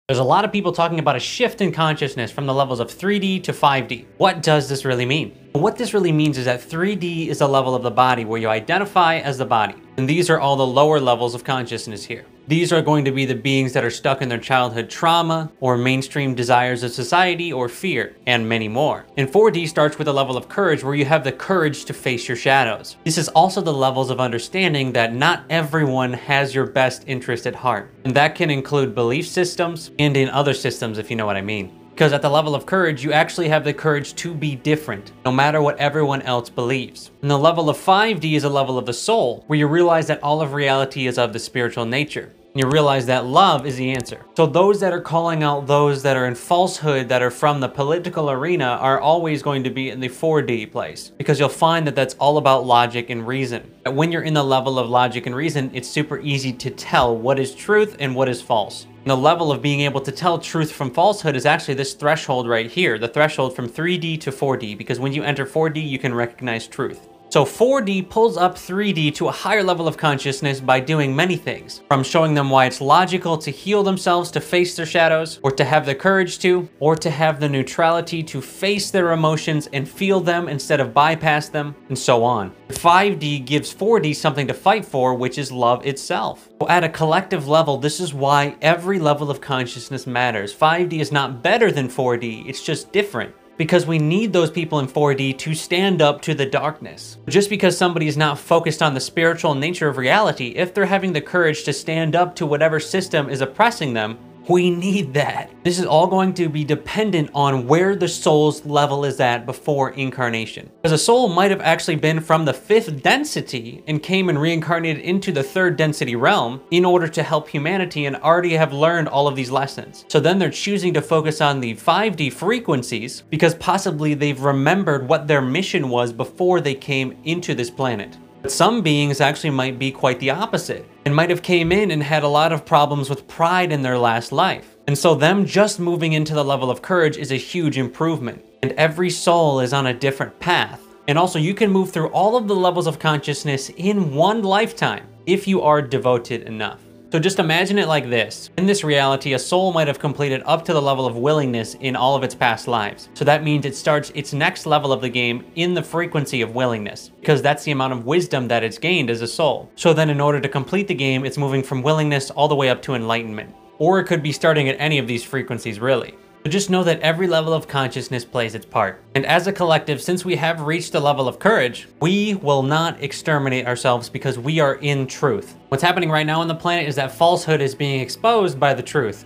There's a lot of people talking about a shift in consciousness from the levels of 3D to 5D. What does this really mean? What this really means is that 3D is the level of the body where you identify as the body. And these are all the lower levels of consciousness here. These are going to be the beings that are stuck in their childhood trauma or mainstream desires of society or fear, and many more. And 4D starts with a level of courage where you have the courage to face your shadows. This is also the levels of understanding that not everyone has your best interest at heart. And that can include belief systems and in other systems, if you know what I mean. Because at the level of courage, you actually have the courage to be different, no matter what everyone else believes. And the level of 5D is a level of the soul, where you realize that all of reality is of the spiritual nature. And you realize that love is the answer. So those that are calling out those that are in falsehood that are from the political arena are always going to be in the 4D place. Because you'll find that that's all about logic and reason. And when you're in the level of logic and reason, it's super easy to tell what is truth and what is false. And the level of being able to tell truth from falsehood is actually this threshold right here, the threshold from 3D to 4D, because when you enter 4D, you can recognize truth. So 4D pulls up 3D to a higher level of consciousness by doing many things, from showing them why it's logical to heal themselves to face their shadows, or to have the courage to, or to have the neutrality to face their emotions and feel them instead of bypass them, and so on. 5D gives 4D something to fight for, which is love itself. So at a collective level, this is why every level of consciousness matters. 5D is not better than 4D, it's just different. Because we need those people in 4D to stand up to the darkness. Just because somebody is not focused on the spiritual nature of reality, if they're having the courage to stand up to whatever system is oppressing them, we need that. This is all going to be dependent on where the soul's level is at before incarnation. Because a soul might have actually been from the 5th density and came and reincarnated into the 3rd density realm in order to help humanity and already have learned all of these lessons. So then they're choosing to focus on the 5D frequencies because possibly they've remembered what their mission was before they came into this planet. But some beings actually might be quite the opposite and might have came in and had a lot of problems with pride in their last life. And so them just moving into the level of courage is a huge improvement. And every soul is on a different path. And also you can move through all of the levels of consciousness in one lifetime if you are devoted enough. So just imagine it like this. In this reality, a soul might have completed up to the level of willingness in all of its past lives. So that means it starts its next level of the game in the frequency of willingness, because that's the amount of wisdom that it's gained as a soul. So then in order to complete the game, it's moving from willingness all the way up to enlightenment. Or it could be starting at any of these frequencies really. So just know that every level of consciousness plays its part. And as a collective, since we have reached a level of courage, we will not exterminate ourselves because we are in truth. What's happening right now on the planet is that falsehood is being exposed by the truth.